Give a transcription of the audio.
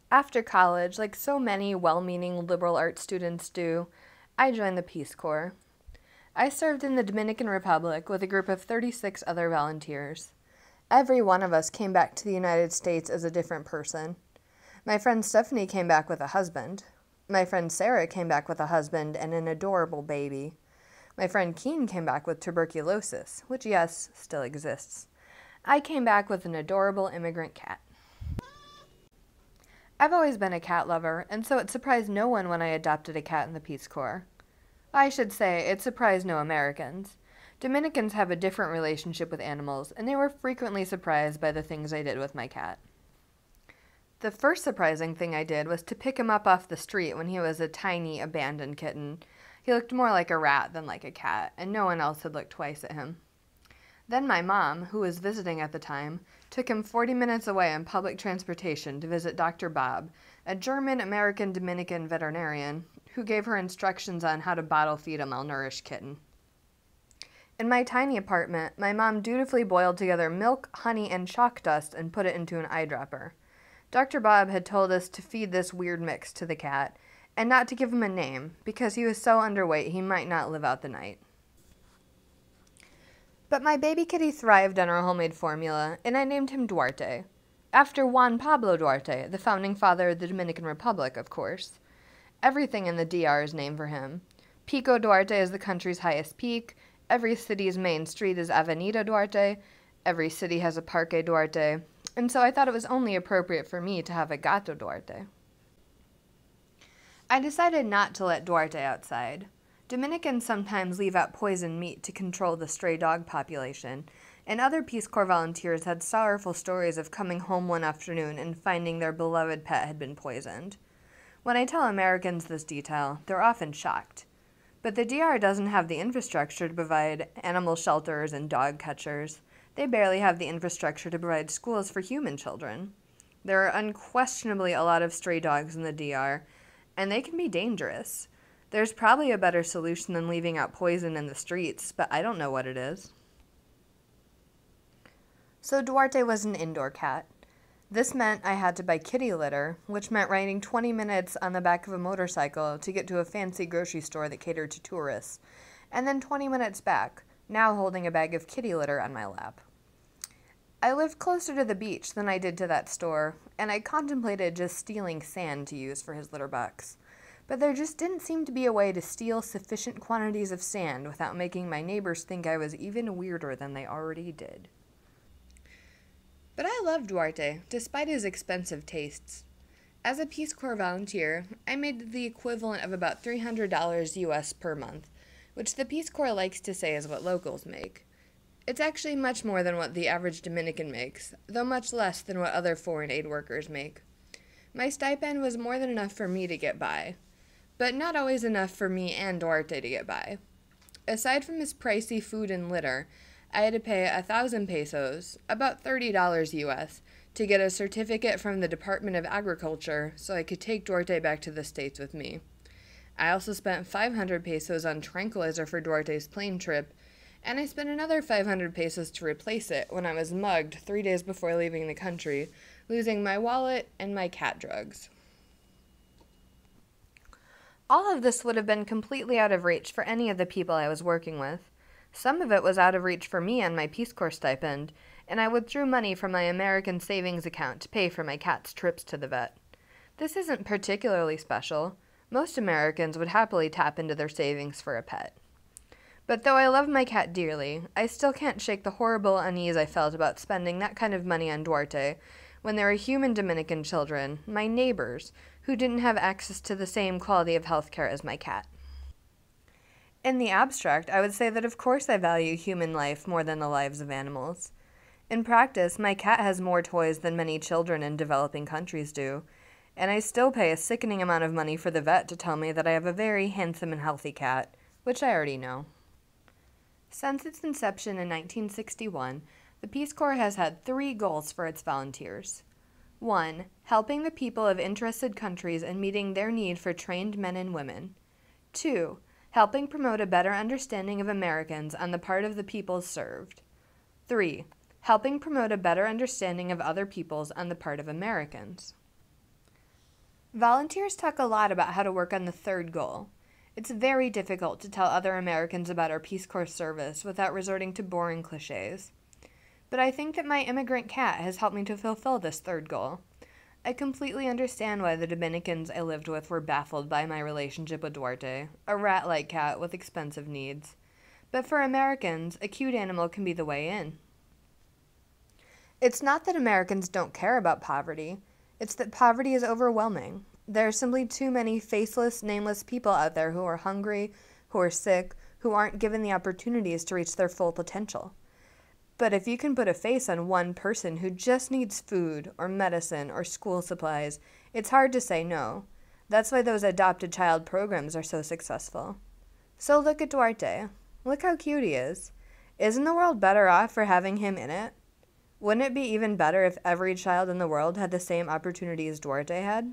After college, like so many well-meaning liberal arts students do, I joined the Peace Corps. I served in the Dominican Republic with a group of 36 other volunteers. Every one of us came back to the United States as a different person. My friend Stephanie came back with a husband. My friend Sarah came back with a husband and an adorable baby. My friend Keen came back with tuberculosis, which, yes, still exists. I came back with an adorable immigrant cat. I've always been a cat lover, and so it surprised no one when I adopted a cat in the Peace Corps. I should say, it surprised no Americans. Dominicans have a different relationship with animals, and they were frequently surprised by the things I did with my cat. The first surprising thing I did was to pick him up off the street when he was a tiny, abandoned kitten. He looked more like a rat than like a cat, and no one else had looked twice at him. Then my mom, who was visiting at the time, took him 40 minutes away on public transportation to visit Dr. Bob, a German-American-Dominican veterinarian, who gave her instructions on how to bottle feed a malnourished kitten. In my tiny apartment, my mom dutifully boiled together milk, honey, and chalk dust and put it into an eyedropper. Dr. Bob had told us to feed this weird mix to the cat, and not to give him a name, because he was so underweight he might not live out the night. But my baby kitty thrived on our homemade formula, and I named him Duarte. After Juan Pablo Duarte, the founding father of the Dominican Republic, of course. Everything in the DR is named for him. Pico Duarte is the country's highest peak. Every city's main street is Avenida Duarte. Every city has a Parque Duarte. And so I thought it was only appropriate for me to have a Gato Duarte. I decided not to let Duarte outside. Dominicans sometimes leave out poisoned meat to control the stray dog population, and other Peace Corps volunteers had sorrowful stories of coming home one afternoon and finding their beloved pet had been poisoned. When I tell Americans this detail, they're often shocked. But the DR doesn't have the infrastructure to provide animal shelters and dog catchers. They barely have the infrastructure to provide schools for human children. There are unquestionably a lot of stray dogs in the DR, and they can be dangerous. There's probably a better solution than leaving out poison in the streets, but I don't know what it is. So Duarte was an indoor cat. This meant I had to buy kitty litter, which meant riding 20 minutes on the back of a motorcycle to get to a fancy grocery store that catered to tourists, and then 20 minutes back, now holding a bag of kitty litter on my lap. I lived closer to the beach than I did to that store, and I contemplated just stealing sand to use for his litter box. But there just didn't seem to be a way to steal sufficient quantities of sand without making my neighbors think I was even weirder than they already did. But I loved Duarte, despite his expensive tastes. As a Peace Corps volunteer, I made the equivalent of about $300 US per month, which the Peace Corps likes to say is what locals make. It's actually much more than what the average Dominican makes, though much less than what other foreign aid workers make. My stipend was more than enough for me to get by, but not always enough for me and Duarte to get by. Aside from his pricey food and litter, I had to pay 1,000 pesos, about $30 US, to get a certificate from the Department of Agriculture so I could take Duarte back to the States with me. I also spent 500 pesos on tranquilizer for Duarte's plane trip, and I spent another 500 pesos to replace it when I was mugged 3 days before leaving the country, losing my wallet and my cat drugs. All of this would have been completely out of reach for any of the people I was working with. Some of it was out of reach for me on my Peace Corps stipend, and I withdrew money from my American savings account to pay for my cat's trips to the vet. This isn't particularly special. Most Americans would happily tap into their savings for a pet. But though I love my cat dearly, I still can't shake the horrible unease I felt about spending that kind of money on Duarte when there were human Dominican children, my neighbors, who didn't have access to the same quality of health care as my cat. In the abstract, I would say that of course I value human life more than the lives of animals. In practice, my cat has more toys than many children in developing countries do, and I still pay a sickening amount of money for the vet to tell me that I have a very handsome and healthy cat, which I already know. Since its inception in 1961, the Peace Corps has had 3 goals for its volunteers. 1. Helping the people of interested countries in meeting their need for trained men and women. 2. Helping promote a better understanding of Americans on the part of the peoples served. 3. Helping promote a better understanding of other peoples on the part of Americans. Volunteers talk a lot about how to work on the third goal. It's very difficult to tell other Americans about our Peace Corps service without resorting to boring cliches. But I think that my immigrant cat has helped me to fulfill this third goal. I completely understand why the Dominicans I lived with were baffled by my relationship with Duarte, a rat-like cat with expensive needs. But for Americans, a cute animal can be the way in. It's not that Americans don't care about poverty, it's that poverty is overwhelming. There are simply too many faceless, nameless people out there who are hungry, who are sick, who aren't given the opportunities to reach their full potential. But if you can put a face on one person who just needs food or medicine or school supplies, it's hard to say no. That's why those adopted child programs are so successful. So look at Duarte. Look how cute he is. Isn't the world better off for having him in it? Wouldn't it be even better if every child in the world had the same opportunity as Duarte had?